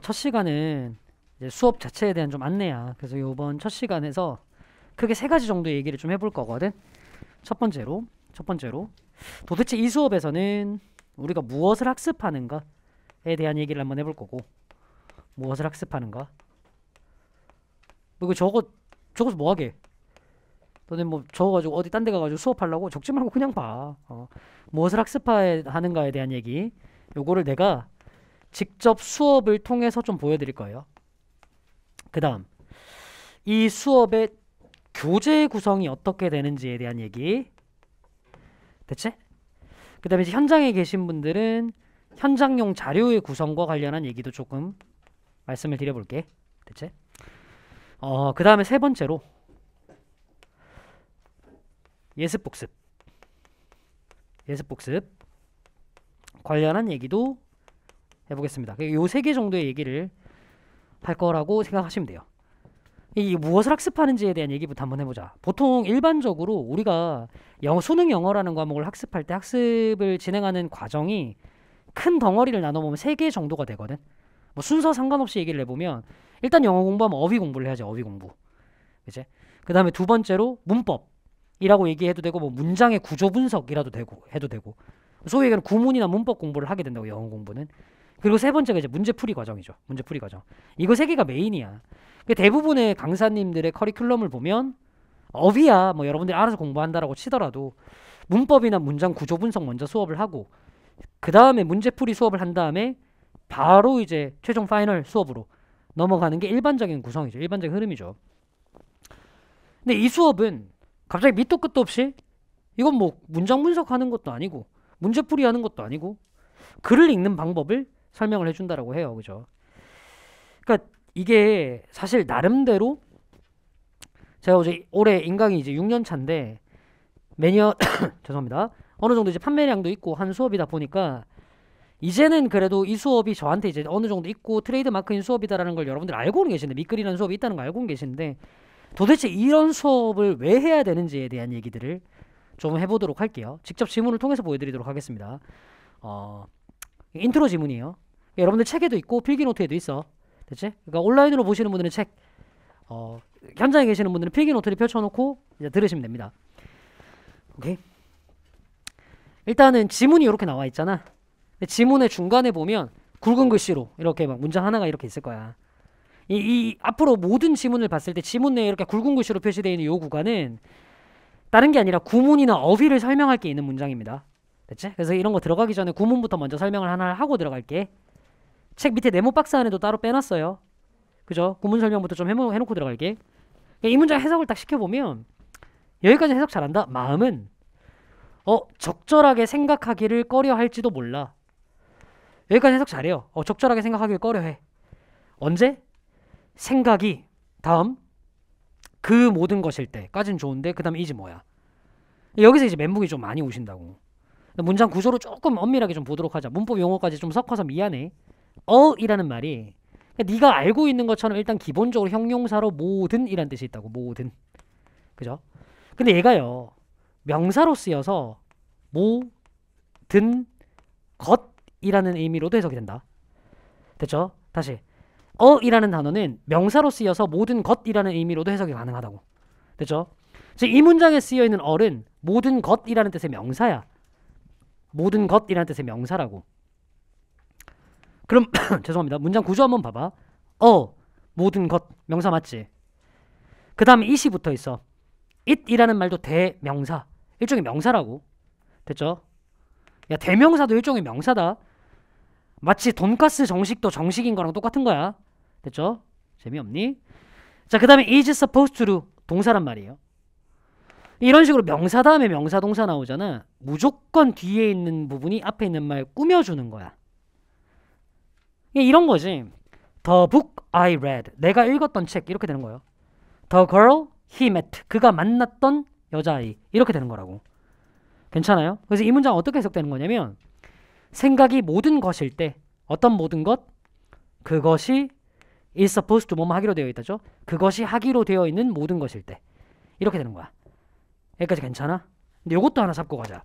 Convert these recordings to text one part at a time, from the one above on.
첫 시간은 이제 수업 자체에 대한 좀 안내야. 그래서 요번 첫 시간에서 크게 세 가지 정도 얘기를 좀 해볼 거거든. 첫 번째로 도대체 이 수업에서는 우리가 무엇을 학습하는가에 대한 얘기를 한번 해볼 거고, 무엇을 학습하는가? 너 이거 적어서 뭐 하게? 너네 뭐 적어가지고 어디 딴 데 가가지고 수업하려고? 적지 말고 그냥 봐. 무엇을 학습하는가에 대한 얘기. 요거를 내가 직접 수업을 통해서 좀 보여드릴 거예요. 그 다음, 이 수업의 교재 구성이 어떻게 되는지에 대한 얘기. 됐지? 그 다음에 이제 현장에 계신 분들은 현장용 자료의 구성과 관련한 얘기도 조금 말씀을 드려볼게. 됐지? 그 다음에 세 번째로 예습복습 관련한 얘기도 해보겠습니다. 요 세 개 정도의 얘기를 할 거라고 생각하시면 돼요. 이 무엇을 학습하는지에 대한 얘기부터 한번 해보자. 보통 일반적으로 우리가 수능 영어라는 과목을 학습할 때 학습을 진행하는 과정이 큰 덩어리를 나눠보면 세 개 정도가 되거든. 뭐 순서 상관없이 얘기를 해보면 일단 영어 공부하면 어휘 공부를 해야지. 어휘 공부. 그치? 그 다음에 두 번째로 문법이라고 얘기해도 되고, 뭐 문장의 구조 분석이라도 되고 해도 되고, 소위 얘기하는 구문이나 문법 공부를 하게 된다고. 영어 공부는. 그리고 세 번째가 이제 문제풀이 과정이죠. 문제풀이 과정. 이거 세 개가 메인이야. 대부분의 강사님들의 커리큘럼을 보면 어휘야 뭐 여러분들이 알아서 공부한다라고 치더라도 문법이나 문장 구조 분석 먼저 수업을 하고, 그 다음에 문제풀이 수업을 한 다음에 바로 이제 최종 파이널 수업으로 넘어가는 게 일반적인 구성이죠. 일반적인 흐름이죠. 근데 이 수업은 갑자기 밑도 끝도 없이, 이건 뭐 문장 분석하는 것도 아니고 문제풀이 하는 것도 아니고 글을 읽는 방법을 설명을 해준다라고 해요. 그죠? 그러니까 이게 사실 나름대로 제가 어제 올해 인강이 이제 6년 차인데 매년 죄송합니다. 어느 정도 이제 판매량도 있고 한 수업이다 보니까 이제는 그래도 이 수업이 저한테 이제 어느 정도 있고 트레이드 마크인 수업이다라는 걸 여러분들 알고는 계신데, 밑글이라는 수업이 있다는 걸 알고는 계신데, 도대체 이런 수업을 왜 해야 되는지에 대한 얘기들을 좀 해보도록 할게요. 직접 지문을 통해서 보여드리도록 하겠습니다. 인트로 지문이에요. 여러분들 책에도 있고 필기노트에도 있어. 됐지? 그러니까 온라인으로 보시는 분들은 책, 현장에 계시는 분들은 필기노트를 펼쳐놓고 이제 들으시면 됩니다. 오케이? 일단은 지문이 이렇게 나와 있잖아. 지문의 중간에 보면 굵은 글씨로 이렇게 막 문장 하나가 이렇게 있을 거야. 이 앞으로 모든 지문을 봤을 때 지문 내에 이렇게 굵은 글씨로 표시되어 있는 이 구간은 다른 게 아니라 구문이나 어휘를 설명할 게 있는 문장입니다. 됐지? 그래서 이런 거 들어가기 전에 구문부터 먼저 설명을 하나 하고 들어갈게. 책 밑에 네모 박스 안에도 따로 빼놨어요. 그죠? 구문 설명부터 좀 해놓고 들어갈게. 이 문장 해석을 딱 시켜보면 여기까지 해석 잘한다? 마음은 적절하게 생각하기를 꺼려 할지도 몰라. 여기까지 해석 잘해요. 적절하게 생각하기를 꺼려해. 언제? 생각이 다음 그 모든 것일 때까진 좋은데 그 다음 이지 뭐야. 여기서 이제 멘붕이 좀 많이 오신다고. 문장 구조로 조금 엄밀하게 좀 보도록 하자. 문법 용어까지 좀 섞어서 미안해. 이라는 말이 네가 알고 있는 것처럼 일단 기본적으로 형용사로 모든 이란 뜻이 있다고. 모든. 그죠? 근데 얘가요 명사로 쓰여서 모든 것이라는 의미로도 해석이 된다. 됐죠? 다시 이라는 단어는 명사로 쓰여서 모든 것이라는 의미로도 해석이 가능하다고. 됐죠? 즉 이 문장에 쓰여있는 얼은 모든 것이라는 뜻의 명사야. 모든 것이라는 뜻의 명사라고. 그럼 죄송합니다. 문장 구조 한번 봐봐. 모든 것 명사 맞지? 그 다음에 it이 붙어 있어. it이라는 말도 대명사, 일종의 명사라고. 됐죠? 야, 대명사도 일종의 명사다. 마치 돈가스 정식도 정식인 거랑 똑같은 거야. 됐죠? 재미없니? 자, 그 다음에 is supposed to 동사란 말이에요. 이런 식으로 명사 다음에 명사 동사 나오잖아. 무조건 뒤에 있는 부분이 앞에 있는 말 꾸며주는 거야. 이런 거지. The book I read, 내가 읽었던 책, 이렇게 되는 거예요. The girl he met, 그가 만났던 여자아이, 이렇게 되는 거라고. 괜찮아요? 그래서 이 문장 어떻게 해석되는 거냐면, 생각이 모든 것일 때, 어떤 모든 것? 그것이 is supposed to 뭐뭐 하기로 되어 있다죠. 그것이 하기로 되어 있는 모든 것일 때, 이렇게 되는 거야. 여기까지 괜찮아? 근데 요것도 하나 잡고 가자.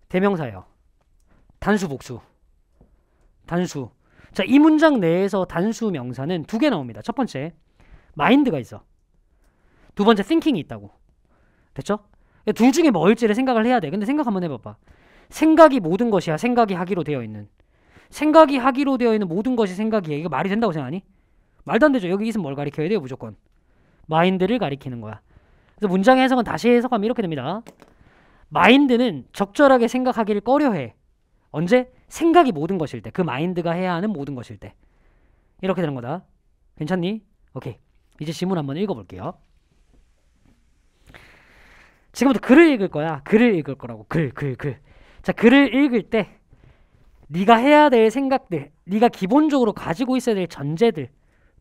대명사예요. 단수 복수. 단수. 자, 이 문장 내에서 단수 명사는 두 개 나옵니다. 첫 번째, mind가 있어. 두 번째, thinking이 있다고. 됐죠? 둘 중에 뭘지를 생각을 해야 돼. 근데 생각 한번 해봐봐. 생각이 모든 것이야. 생각이 하기로 되어 있는. 생각이 하기로 되어 있는 모든 것이 생각이야. 이거 말이 된다고 생각하니? 말도 안 되죠. 여기 있으면 뭘 가리켜야 돼요? 무조건 마인드를 가리키는 거야. 그래서 문장의 해석은 다시 해석하면 이렇게 됩니다. 마인드는 적절하게 생각하기를 꺼려해. 언제? 생각이 모든 것일 때. 그 마인드가 해야 하는 모든 것일 때. 이렇게 되는 거다. 괜찮니? 오케이. 이제 지문 한번 읽어볼게요. 지금부터 글을 읽을 거야. 글을 읽을 거라고. 글. 자, 글을 읽을 때 네가 해야 될 생각들, 네가 기본적으로 가지고 있어야 될 전제들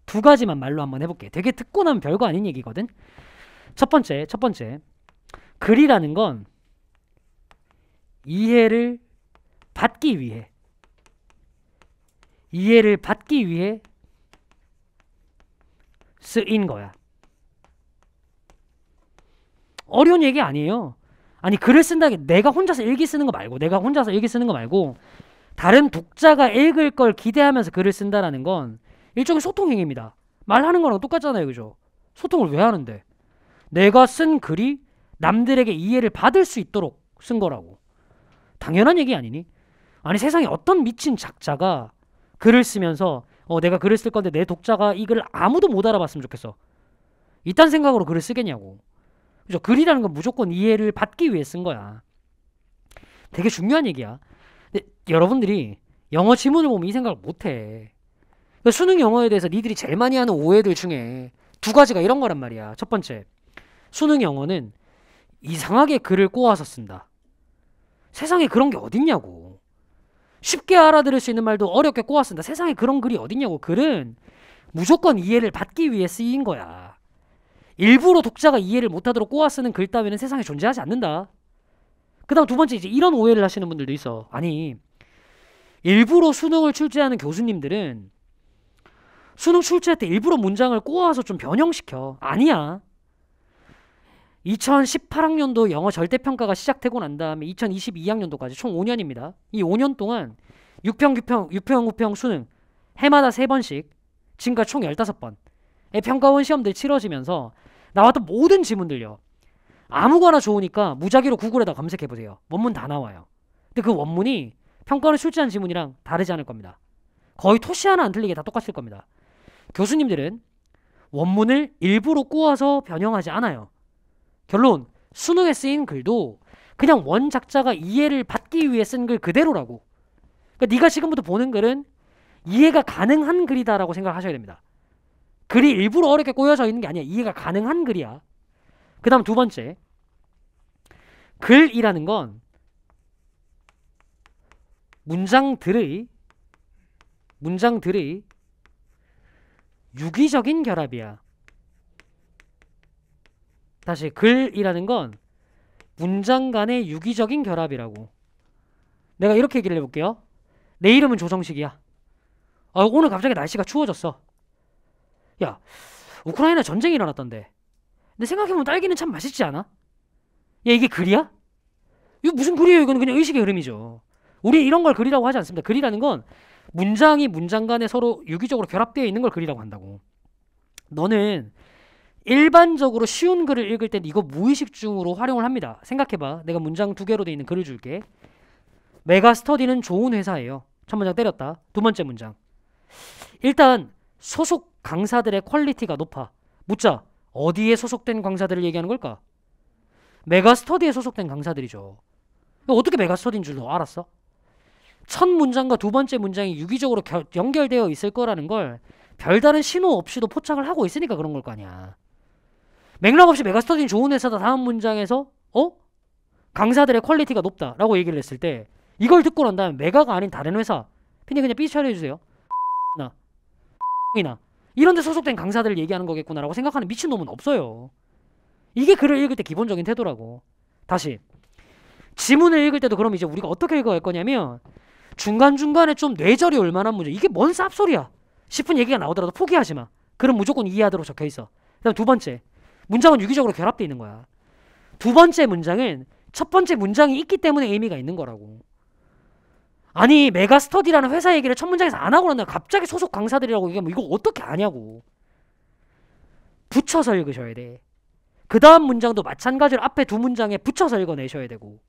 두 가지만 말로 한번 해볼게. 되게 듣고 나면 별거 아닌 얘기거든. 첫 번째. 글이라는 건 이해를 받기 위해 쓰인 거야. 어려운 얘기 아니에요. 아니, 글을 쓴다, 내가 혼자서 일기 쓰는 거 말고 다른 독자가 읽을 걸 기대하면서 글을 쓴다라는 건 일종의 소통 행위입니다. 말하는 거랑 똑같잖아요. 그죠? 소통을 왜 하는데? 내가 쓴 글이 남들에게 이해를 받을 수 있도록 쓴 거라고. 당연한 얘기 아니니? 아니, 세상에 어떤 미친 작자가 글을 쓰면서 내가 글을 쓸 건데 내 독자가 이 글을 아무도 못 알아봤으면 좋겠어. 이딴 생각으로 글을 쓰겠냐고. 그죠? 글이라는 건 무조건 이해를 받기 위해 쓴 거야. 되게 중요한 얘기야. 근데 여러분들이 영어 지문을 보면 이 생각을 못해. 수능 영어에 대해서 니들이 제일 많이 하는 오해들 중에 두 가지가 이런 거란 말이야. 첫 번째, 수능 영어는 이상하게 글을 꼬아서 쓴다. 세상에 그런 게 어딨냐고. 쉽게 알아들을 수 있는 말도 어렵게 꼬아 쓴다. 세상에 그런 글이 어딨냐고. 글은 무조건 이해를 받기 위해 쓰인 거야. 일부러 독자가 이해를 못하도록 꼬아 쓰는 글 따위는 세상에 존재하지 않는다. 그 다음 두 번째, 이제 이런 오해를 하시는 분들도 있어. 아니, 일부러 수능을 출제하는 교수님들은 수능 출제할 때 일부러 문장을 꼬아서 좀 변형시켜. 아니야. 2018학년도 영어 절대평가가 시작되고 난 다음에 2022학년도까지 총 5년입니다. 이 5년 동안 유평, 우평 수능 해마다 3번씩 지금까지 총 15번의 평가원 시험들 치러지면서 나왔던 모든 지문들요. 아무거나 좋으니까 무작위로 구글에다 검색해보세요. 원문 다 나와요. 근데 그 원문이 평가원에 출제한 지문이랑 다르지 않을 겁니다. 거의 토시 하나 안 틀리게 다 똑같을 겁니다. 교수님들은 원문을 일부러 꼬아서 변형하지 않아요. 결론, 수능에 쓰인 글도 그냥 원 작자가 이해를 받기 위해 쓴 글 그대로라고. 그러니까 네가 지금부터 보는 글은 이해가 가능한 글이다라고 생각하셔야 됩니다. 글이 일부러 어렵게 꼬여져 있는 게 아니야. 이해가 가능한 글이야. 그 다음 두 번째, 글이라는 건 문장들의 유기적인 결합이야. 다시, 글이라는 건 문장 간의 유기적인 결합이라고. 내가 이렇게 얘기를 해볼게요. 내 이름은 조정식이야. 오늘 갑자기 날씨가 추워졌어. 야, 우크라이나 전쟁이 일어났던데. 근데 생각해보면 딸기는 참 맛있지 않아? 야, 이게 글이야? 이거 무슨 글이에요? 이건 그냥 의식의 흐름이죠. 우리 이런 걸 글이라고 하지 않습니다. 글이라는 건 문장이 문장 간에 서로 유기적으로 결합되어 있는 걸 글이라고 한다고. 너는 일반적으로 쉬운 글을 읽을 땐 이거 무의식 중으로 활용을 합니다. 생각해봐. 내가 문장 2개로 돼 있는 글을 줄게. 메가스터디는 좋은 회사예요. 첫 문장 때렸다. 두 번째 문장. 일단 소속 강사들의 퀄리티가 높아. 묻자. 어디에 소속된 강사들을 얘기하는 걸까? 메가스터디에 소속된 강사들이죠. 어떻게 메가스터디인 줄 너 알았어? 첫 문장과 두 번째 문장이 유기적으로 연결되어 있을 거라는 걸 별다른 신호 없이도 포착을 하고 있으니까 그런 걸 거 아니야. 맥락 없이 메가스터디는 좋은 회사다 다음 문장에서 강사들의 퀄리티가 높다 라고 얘기를 했을 때 이걸 듣고 난 다음에 메가가 아닌 다른 회사 핀이 그냥 삐 처리해주세요. 나 이런 데 소속된 강사들을 얘기하는 거겠구나 라고 생각하는 미친놈은 없어요. 이게 글을 읽을 때 기본적인 태도라고. 다시, 지문을 읽을 때도 그럼 이제 우리가 어떻게 읽어야 할 거냐면 중간중간에 좀 뇌절이 올만한 문제, 이게 뭔 쌉소리야 싶은 얘기가 나오더라도 포기하지 마. 글은 무조건 이해하도록 적혀 있어. 그다음 두 번째, 문장은 유기적으로 결합되어 있는 거야. 두 번째 문장은 첫 번째 문장이 있기 때문에 의미가 있는 거라고. 아니 메가스터디라는 회사 얘기를 첫 문장에서 안 하고 난다 갑자기 소속 강사들이라고 얘기하면 이거 어떻게 아냐고. 붙여서 읽으셔야 돼. 그 다음 문장도 마찬가지로 앞에 두 문장에 붙여서 읽어내셔야 되고.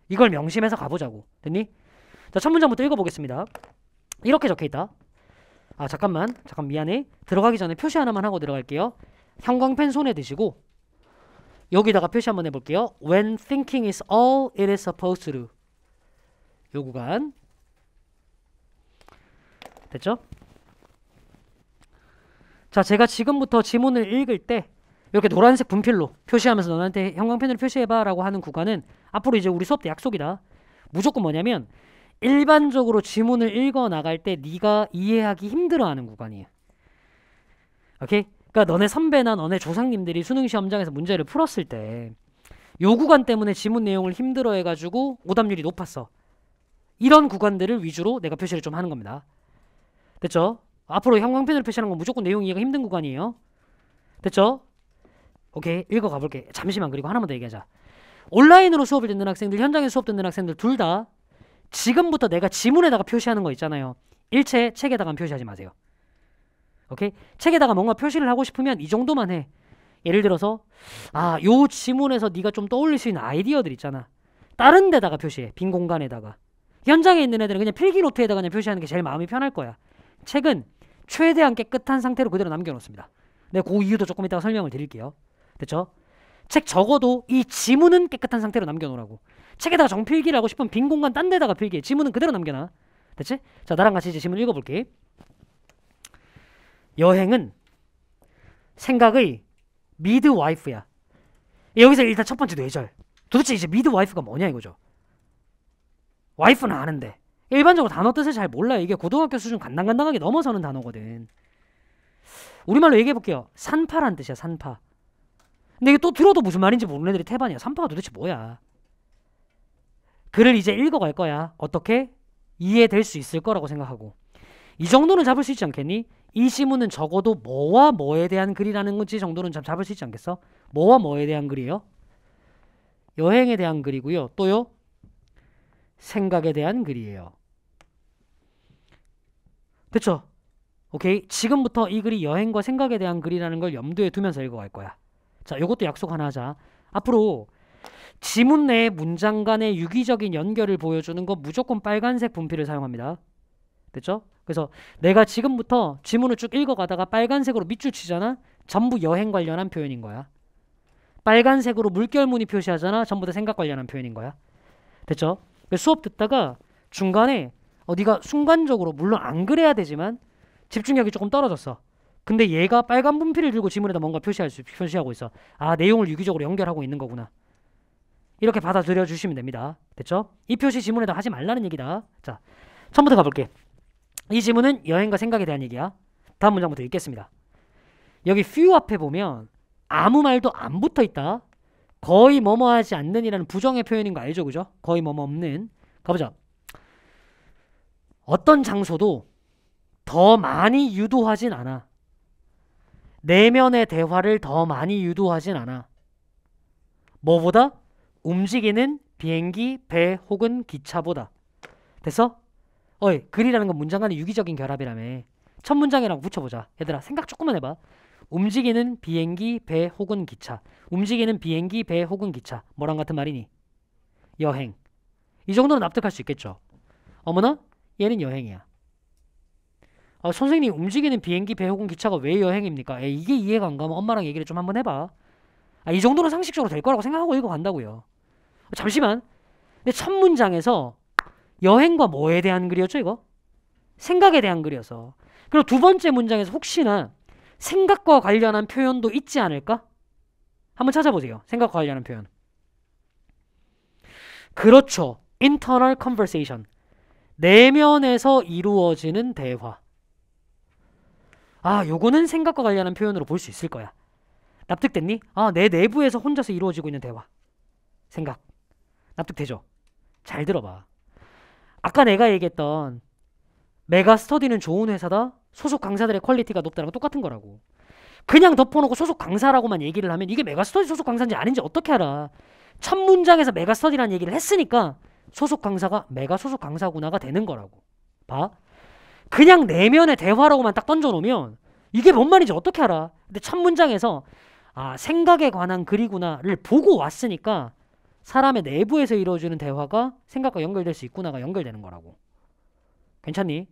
이걸 명심해서 가보자고. 됐니? 자, 첫 문장부터 읽어보겠습니다. 이렇게 적혀있다. 아 잠깐 미안해. 들어가기 전에 표시 하나만 하고 들어갈게요. 형광펜 손에 드시고 여기다가 표시 한번 해볼게요. When thinking is all it is supposed to. 요 구간 됐죠? 자, 제가 지금부터 지문을 읽을 때 이렇게 노란색 분필로 표시하면서 너한테 형광펜으로 표시해봐 라고 하는 구간은 앞으로 이제 우리 수업 때 약속이다. 무조건 뭐냐면 일반적으로 지문을 읽어 나갈 때 네가 이해하기 힘들어하는 구간이에요. 오케이? 그러니까 너네 선배나 너네 조상님들이 수능 시험장에서 문제를 풀었을 때 요 구간 때문에 지문 내용을 힘들어해가지고 오답률이 높았어. 이런 구간들을 위주로 내가 표시를 좀 하는 겁니다. 됐죠? 앞으로 형광펜으로 표시하는 건 무조건 내용 이해가 힘든 구간이에요. 됐죠? 오케이, 읽어가 볼게. 잠시만. 그리고 하나만 더 얘기하자. 온라인으로 수업을 듣는 학생들, 현장에서 수업 듣는 학생들 둘 다 지금부터 내가 지문에다가 표시하는 거 있잖아요. 일체 책에다가 표시하지 마세요. 오케이? 책에다가 뭔가 표시를 하고 싶으면 이 정도만 해. 예를 들어서 요 지문에서 네가 좀 떠올릴 수 있는 아이디어들 있잖아. 다른 데다가 표시해. 빈 공간에다가. 현장에 있는 애들은 그냥 필기노트에다가 그냥 표시하는 게 제일 마음이 편할 거야. 책은 최대한 깨끗한 상태로 그대로 남겨놓습니다. 내가 그 이유도 조금 이따가 설명을 드릴게요. 됐죠? 책 적어도 이 지문은 깨끗한 상태로 남겨놓으라고. 책에다가 정필기를 하고 싶으면 빈 공간 딴 데다가 필기해. 지문은 그대로 남겨놔. 됐지? 자, 나랑 같이 이제 지문 읽어볼게. 여행은 생각의 미드와이프야. 여기서 일단 첫 번째 뇌절. 도대체 이제 미드와이프가 뭐냐 이거죠. 와이프는 아는데 일반적으로 단어 뜻을 잘 몰라요. 이게 고등학교 수준 간당간당하게 넘어서는 단어거든. 우리말로 얘기해볼게요. 산파란 뜻이야. 산파. 근데 이게 또 들어도 무슨 말인지 모르는 애들이 태반이야. 산파가 도대체 뭐야. 글을 이제 읽어갈 거야. 어떻게? 이해될 수 있을 거라고 생각하고. 이 정도는 잡을 수 있지 않겠니? 이 지문은 적어도 뭐와 뭐에 대한 글이라는 건지 정도는 잡을 수 있지 않겠어? 뭐와 뭐에 대한 글이에요? 여행에 대한 글이고요. 또요? 생각에 대한 글이에요. 됐죠? 오케이? 지금부터 이 글이 여행과 생각에 대한 글이라는 걸 염두에 두면서 읽어갈 거야. 자, 요것도 약속 하나 하자. 앞으로 지문 내의 문장 간의 유기적인 연결을 보여주는 거 무조건 빨간색 분필을 사용합니다. 됐죠? 그래서 내가 지금부터 지문을 쭉 읽어가다가 빨간색으로 밑줄 치잖아? 전부 여행 관련한 표현인 거야. 빨간색으로 물결무늬 표시하잖아? 전부 다 생각 관련한 표현인 거야. 됐죠? 수업 듣다가 중간에 네가 순간적으로 물론 안 그래야 되지만 집중력이 조금 떨어졌어. 근데 얘가 빨간 분필을 들고 지문에다 뭔가 표시하고 있어. 내용을 유기적으로 연결하고 있는 거구나. 이렇게 받아들여 주시면 됩니다. 됐죠? 이 표시 지문에다 하지 말라는 얘기다. 자, 처음부터 가볼게. 이 지문은 여행과 생각에 대한 얘기야. 다음 문장부터 읽겠습니다. 여기 few 앞에 보면 아무 말도 안 붙어있다. 거의 뭐뭐 하지 않는 이라는 부정의 표현인 거 알죠? 그죠? 거의 뭐뭐 없는. 가보자. 어떤 장소도 더 많이 유도하진 않아. 내면의 대화를 더 많이 유도하진 않아. 뭐보다? 움직이는 비행기, 배 혹은 기차보다. 됐어? 글이라는 건 문장 간의 유기적인 결합이라며. 첫 문장이라고 붙여보자. 얘들아 생각 조금만 해봐. 움직이는 비행기, 배 혹은 기차. 움직이는 비행기, 배 혹은 기차. 뭐랑 같은 말이니? 여행. 이 정도는 납득할 수 있겠죠. 어머나? 얘는 여행이야. 선생님 움직이는 비행기, 배 혹은 기차가 왜 여행입니까? 이게 이해가 안 가면 엄마랑 얘기를 좀 한번 해봐. 이 정도는 상식적으로 될 거라고 생각하고 읽어간다고요. 잠시만. 근데 첫 문장에서 여행과 뭐에 대한 글이었죠 이거? 생각에 대한 글이어서. 그리고 두 번째 문장에서 혹시나 생각과 관련한 표현도 있지 않을까? 한번 찾아보세요. 생각과 관련한 표현. 그렇죠. internal conversation. 내면에서 이루어지는 대화. 요거는 생각과 관련한 표현으로 볼 수 있을 거야. 납득됐니? 내 내부에서 혼자서 이루어지고 있는 대화. 생각. 납득되죠? 잘 들어봐. 아까 내가 얘기했던 메가스터디는 좋은 회사다. 소속 강사들의 퀄리티가 높다는 거 똑같은 거라고. 그냥 덮어놓고 소속 강사라고만 얘기를 하면 이게 메가스터디 소속 강사인지 아닌지 어떻게 알아? 첫 문장에서 메가스터디라는 얘기를 했으니까 소속 강사가 메가 소속 강사구나가 되는 거라고. 봐. 그냥 내면의 대화라고만 딱 던져놓으면 이게 뭔 말인지 어떻게 알아? 근데 첫 문장에서 아, 생각에 관한 글이구나를 보고 왔으니까 사람의 내부에서 이루어지는 대화가 생각과 연결될 수 있구나가 연결되는 거라고. 괜찮니?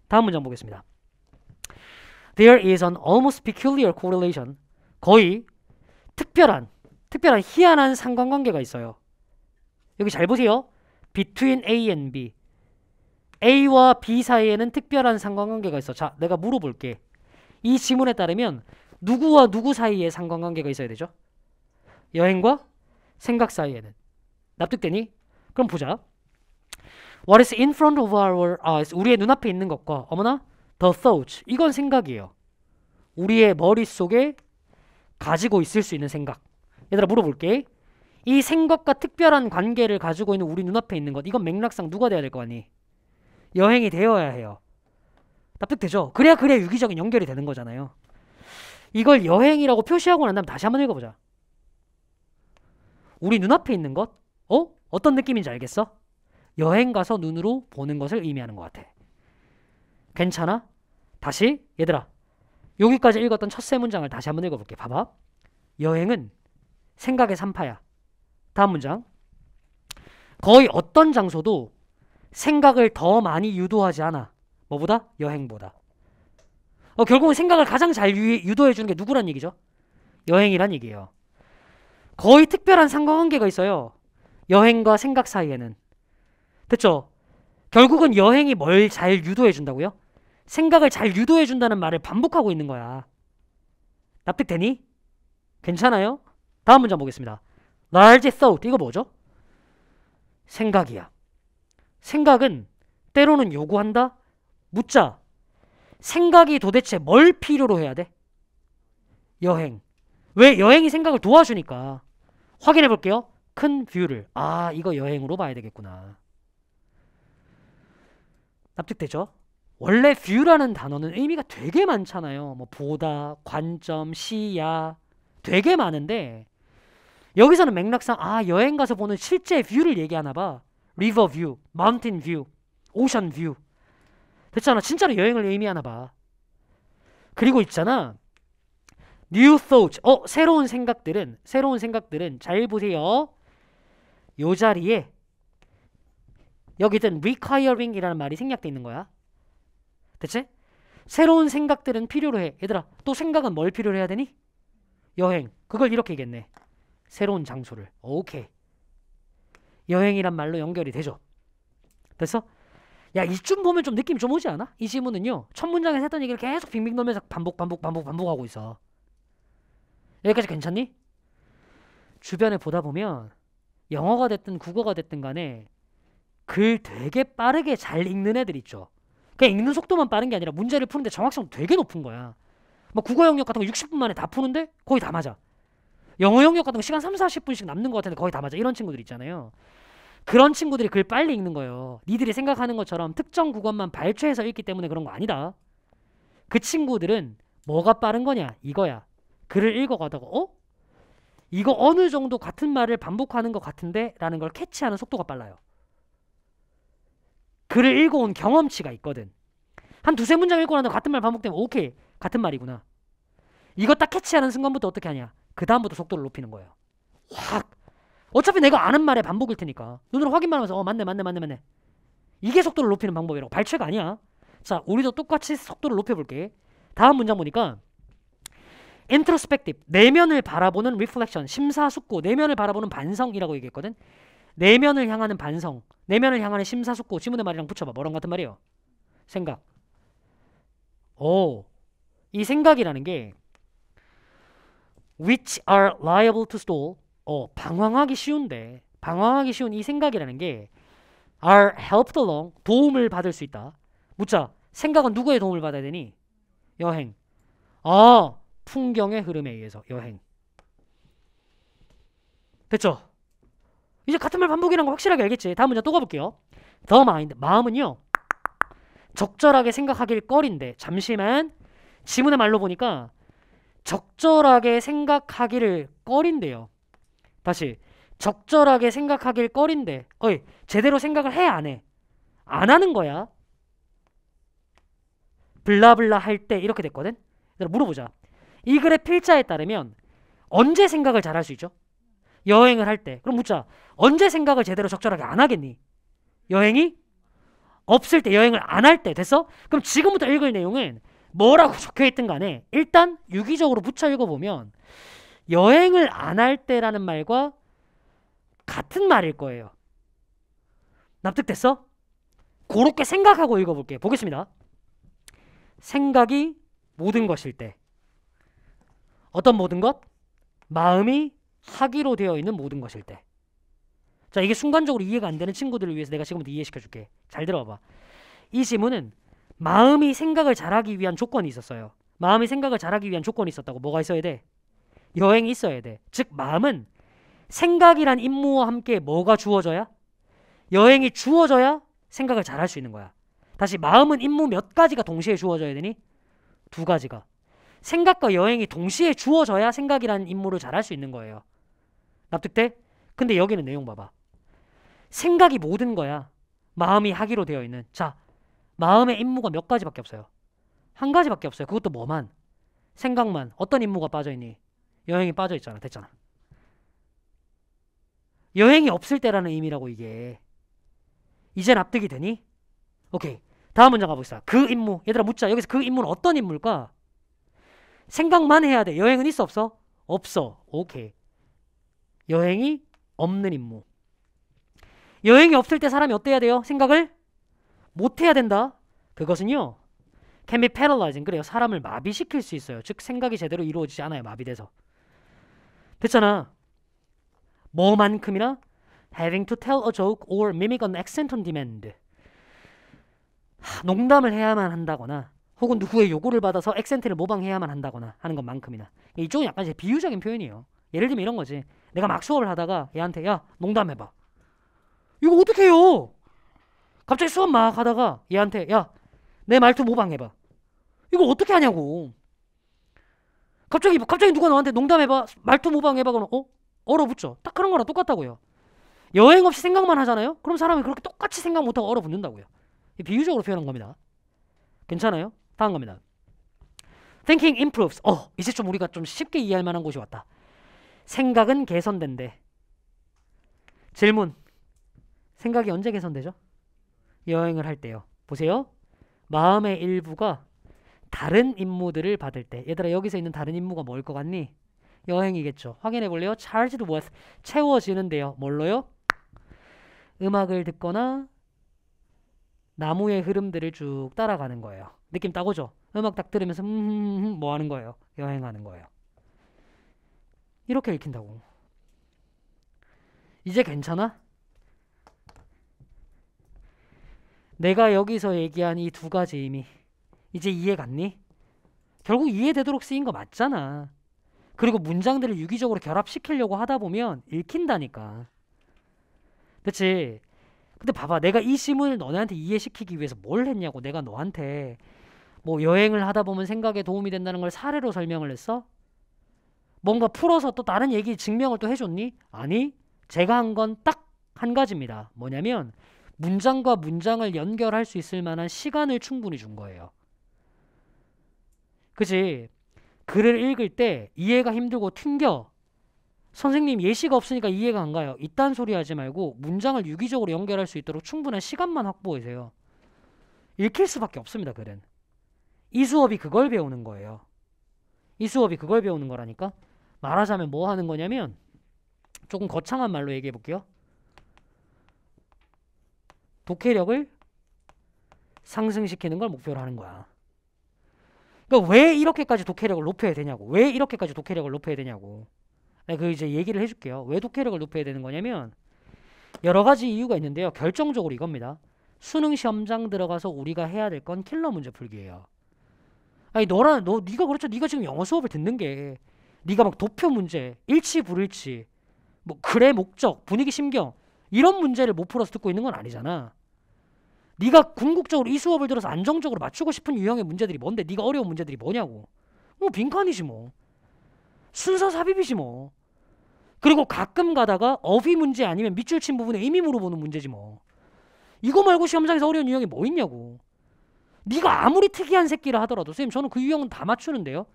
다음 문장 보겠습니다. There is an almost peculiar correlation. 거의 특별한 희한한 상관관계가 있어요. 여기 잘 보세요. Between A and B. A와 B 사이에는 특별한 상관관계가 있어. 자, 내가 물어볼게. 이 지문에 따르면 누구와 누구 사이에 상관관계가 있어야 되죠? 여행과 생각 사이에는. 납득되니? 그럼 보자. What is in front of our eyes? 우리의 눈앞에 있는 것과 어머나 the thoughts. 이건 생각이에요. 우리의 머릿속에 가지고 있을 수 있는 생각. 얘들아 물어볼게. 이 생각과 특별한 관계를 가지고 있는 우리 눈앞에 있는 것. 이건 맥락상 누가 돼야 될 거 아니? 여행이 되어야 해요. 납득되죠? 그래야 유기적인 연결이 되는 거잖아요. 이걸 여행이라고 표시하고 난 다음 다시 한번 읽어보자. 우리 눈앞에 있는 것? 어떤 느낌인지 알겠어? 여행 가서 눈으로 보는 것을 의미하는 것 같아. 괜찮아? 다시 얘들아 여기까지 읽었던 첫 세 문장을 다시 한번 읽어볼게. 봐봐. 여행은 생각의 산파야. 다음 문장. 거의 어떤 장소도 생각을 더 많이 유도하지 않아. 뭐보다? 여행보다. 결국은 생각을 가장 잘 유도해주는 게 누구란 얘기죠? 여행이란 얘기예요. 거의 특별한 상관관계가 있어요. 여행과 생각 사이에는. 됐죠? 결국은 여행이 뭘 잘 유도해준다고요? 생각을 잘 유도해준다는 말을 반복하고 있는 거야. 납득되니? 괜찮아요? 다음 문장 보겠습니다. Large thought. 이거 뭐죠? 생각이야. 생각은 때로는 요구한다? 묻자. 생각이 도대체 뭘 필요로 해야 돼? 여행. 왜? 여행이 생각을 도와주니까. 확인해 볼게요. 큰 뷰를. 아, 이거 여행으로 봐야 되겠구나. 납득되죠? 원래 뷰라는 단어는 의미가 되게 많잖아요. 뭐 보다, 관점, 시야 되게 많은데 여기서는 맥락상 아, 여행 가서 보는 실제 뷰를 얘기하나 봐. 리버 뷰, 마운틴 뷰, 오션 뷰. 됐잖아. 진짜로 여행을 의미하나 봐. 그리고 있잖아. new thoughts. 새로운 생각들은 잘 보세요. 요 자리에 여기든 requiring 이라는 말이 생략돼 있는 거야. 됐지? 새로운 생각들은 필요로 해. 얘들아 또 생각은 뭘 필요로 해야 되니? 여행. 그걸 이렇게 얘기했네. 새로운 장소를. 오케이. 여행이란 말로 연결이 되죠. 됐어? 야, 이쯤 보면 좀 느낌이 좀 오지 않아? 이 지문은요. 첫 문장에서 했던 얘기를 계속 빙빙 돌면서 반복하고 있어. 여기까지 괜찮니? 주변에 보다 보면 영어가 됐든 국어가 됐든 간에 글 되게 빠르게 잘 읽는 애들 있죠. 그냥 읽는 속도만 빠른 게 아니라 문제를 푸는데 정확성도 되게 높은 거야. 뭐 국어 영역 같은 거 60분 만에 다 푸는데 거의 다 맞아. 영어 영역 같은 거 시간 30-40분씩 남는 것 같은데 거의 다 맞아. 이런 친구들 있잖아요. 그런 친구들이 글 빨리 읽는 거예요. 니들이 생각하는 것처럼 특정 구간만 발췌해서 읽기 때문에 그런 거 아니다. 그 친구들은 뭐가 빠른 거냐? 이거야. 글을 읽어가다가 이거 어느 정도 같은 말을 반복하는 것 같은데? 라는 걸 캐치하는 속도가 빨라요. 글을 읽어온 경험치가 있거든. 한 두세 문장 읽고 나서 같은 말 반복되면 오케이. 같은 말이구나. 이거 딱 캐치하는 순간부터 어떻게 하냐? 그 다음부터 속도를 높이는 거예요. 확. 어차피 내가 아는 말의 반복일 테니까 눈으로 확인만 하면서 맞네. 이게 속도를 높이는 방법이라고. 발췌가 아니야. 자, 우리도 똑같이 속도를 높여볼게. 다음 문장 보니까 introspective, 내면을 바라보는 reflection, 심사숙고, 내면을 바라보는 반성이라고 얘기했거든. 내면을 향하는 반성, 내면을 향하는 심사숙고. 지문의 말이랑 붙여봐. 뭐랑 같은 말이에요? 생각. 이 생각이라는 게 which are liable to stall, 방황하기 쉬운 이 생각이라는 게 are helped along, 도움을 받을 수 있다. 묻자. 생각은 누구의 도움을 받아야 되니? 여행. 풍경의 흐름에 의해서 여행. 됐죠? 이제 같은 말 반복이라는 거 확실하게 알겠지? 다음 문장 또 가볼게요. The mind, 마음은요 적절하게 생각하길 꺼린데. 잠시만. 지문의 말로 보니까 적절하게 생각하기를 꺼린대요. 다시. 적절하게 생각하길 꺼린데 어이 제대로 생각을 해 안 해? 안 하는 거야. 블라블라 할 때 이렇게 됐거든. 얘들아 물어보자. 이 글의 필자에 따르면 언제 생각을 잘 할 수 있죠? 여행을 할 때. 그럼 묻자. 언제 생각을 제대로 적절하게 안 하겠니? 여행이 없을 때, 여행을 안 할 때. 됐어? 그럼 지금부터 읽을 내용은 뭐라고 적혀있든 간에 일단 유기적으로 붙여 읽어보면 여행을 안 할 때라는 말과 같은 말일 거예요. 납득됐어? 그렇게 생각하고 읽어볼게요. 보겠습니다. 생각이 모든 것일 때. 어떤 모든 것? 마음이 하기로 되어 있는 모든 것일 때. 자, 이게 순간적으로 이해가 안 되는 친구들을 위해서 내가 지금부터 이해시켜줄게. 잘 들어봐. 이 지문은 마음이 생각을 잘하기 위한 조건이 있었어요. 마음이 생각을 잘하기 위한 조건이 있었다고. 뭐가 있어야 돼? 여행이 있어야 돼. 즉 마음은 생각이란 임무와 함께 뭐가 주어져야? 여행이 주어져야 생각을 잘할 수 있는 거야. 다시 마음은 임무 몇 가지가 동시에 주어져야 되니? 2가지가. 생각과 여행이 동시에 주어져야 생각이라는 임무를 잘할 수 있는 거예요. 납득돼? 근데 여기는 내용 봐봐. 생각이 모든 거야. 마음이 하기로 되어 있는. 자, 마음의 임무가 몇 가지밖에 없어요. 1가지밖에 없어요. 그것도 뭐만? 생각만. 어떤 임무가 빠져있니? 여행이 빠져있잖아. 됐잖아. 여행이 없을 때라는 의미라고 이게. 이제 납득이 되니? 오케이. 다음 문장 가보겠습니다. 그 임무. 얘들아 묻자. 여기서 그 임무는 어떤 임무일까? 생각만 해야 돼. 여행은 있어 없어? 없어. 오케이. 여행이 없는 임무. 여행이 없을 때 사람이 어때야 돼요? 생각을 못 해야 된다. 그것은요. can be paralyzing. 그래요. 사람을 마비시킬 수 있어요. 즉 생각이 제대로 이루어지지 않아요. 마비돼서. 됐잖아. 뭐만큼이나 having to tell a joke or mimic an accent on demand. 농담을 해야만 한다거나 혹은 누구의 요구를 받아서 액센트를 모방해야만 한다거나 하는 것만큼이나. 이쪽은 약간 이제 비유적인 표현이에요. 예를 들면 이런 거지. 내가 막 수업을 하다가 얘한테 야 농담해봐. 이거 어떻게 해요? 갑자기 수업 막 하다가 얘한테 야 내 말투 모방해봐. 이거 어떻게 하냐고. 갑자기 누가 너한테 농담해봐 말투 모방해봐 그러면 얼어붙죠. 딱 그런 거랑 똑같다고요. 여행 없이 생각만 하잖아요. 그럼 사람이 그렇게 똑같이 생각 못하고 얼어붙는다고요. 비유적으로 표현한 겁니다. 괜찮아요? 다음 겁니다. Thinking improves. 이제 좀 우리가 좀 쉽게 이해할 만한 곳이 왔다. 생각은 개선된대. 질문. 생각이 언제 개선되죠? 여행을 할 때요. 보세요. 마음의 일부가 다른 임무들을 받을 때. 얘들아 여기서 있는 다른 임무가 뭐일 것 같니? 여행이겠죠. 확인해 볼래요? Charged with. 채워지는데요. 뭘로요? 음악을 듣거나 나무의 흐름들을 쭉 따라가는 거예요. 느낌 딱 오죠? 음악 딱 들으면서 뭐 하는 거예요? 여행하는 거예요. 이렇게 읽힌다고. 이제 괜찮아? 내가 여기서 얘기한 이 2가지 의미 이제 이해 갔니? 결국 이해되도록 쓰인 거 맞잖아. 그리고 문장들을 유기적으로 결합시키려고 하다 보면 읽힌다니까. 그치? 근데 봐봐. 내가 이 지문을 너네한테 이해시키기 위해서 뭘 했냐고. 내가 너한테 뭐 여행을 하다 보면 생각에 도움이 된다는 걸 사례로 설명을 했어? 뭔가 풀어서 또 다른 얘기 증명을 또 해줬니? 아니. 제가 한 건 딱 1가지입니다. 뭐냐면 문장과 문장을 연결할 수 있을 만한 시간을 충분히 준 거예요. 그치? 글을 읽을 때 이해가 힘들고 튕겨. 선생님 예시가 없으니까 이해가 안 가요. 이딴 소리 하지 말고 문장을 유기적으로 연결할 수 있도록 충분한 시간만 확보하세요. 읽힐 수밖에 없습니다. 글은. 이 수업이 그걸 배우는 거예요. 이 수업이 그걸 배우는 거라니까. 말하자면 뭐 하는 거냐면 조금 거창한 말로 얘기해 볼게요. 독해력을 상승시키는 걸 목표로 하는 거야. 그러니까 왜 이렇게까지 독해력을 높여야 되냐고. 왜 이렇게까지 독해력을 높여야 되냐고. 그 이제 얘기를 해줄게요. 왜 독해력을 높여야 되는 거냐면 여러 가지 이유가 있는데요. 결정적으로 이겁니다. 수능 시험장 들어가서 우리가 해야 될 건 킬러 문제 풀기예요. 아니 네가 그렇죠. 네가 지금 영어 수업을 듣는 게 네가 막 도표 문제, 일치 불일치, 뭐 글의 목적, 분위기 심경 이런 문제를 못 풀어서 듣고 있는 건 아니잖아. 네가 궁극적으로 이 수업을 들어서 안정적으로 맞추고 싶은 유형의 문제들이 뭔데? 네가 어려운 문제들이 뭐냐고. 빈칸이지 뭐. 순서 삽입이지 뭐. 그리고 가끔 가다가 어휘 문제 아니면 밑줄 친 부분에 의미 물어보는 문제지 뭐. 이거 말고 시험장에서 어려운 유형이 뭐 있냐고. 네가 아무리 특이한 새끼라 하더라도 선생님 저는 그 유형은 다 맞추는데요.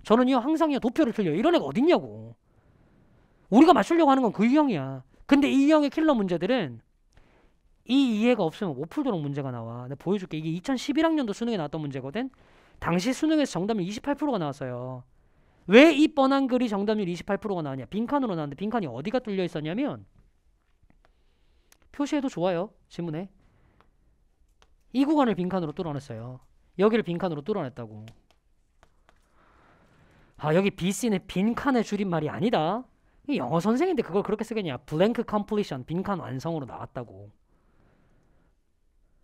저는요 항상요 도표를 틀려요. 이런 애가 어딨냐고. 우리가 맞추려고 하는 건 그 유형이야. 근데 이 유형의 킬러 문제들은 이 이해가 없으면 못 풀도록 문제가 나와. 내가 보여줄게. 이게 2011학년도 수능에 나왔던 문제거든. 당시 수능에서 정답률 28%가 나왔어요. 왜 이 뻔한 글이 정답률 28%가 나왔냐. 빈칸으로 나왔는데 빈칸이 어디가 뚫려 있었냐면 표시해도 좋아요. 지문에 이 구간을 빈칸으로 뚫어냈어요. 여기를 빈칸으로 뚫어냈다고. 아 여기 BC는 빈칸의 줄임말이 아니다. 영어 선생인데 그걸 그렇게 쓰겠냐. blank completion 빈칸 완성으로 나왔다고.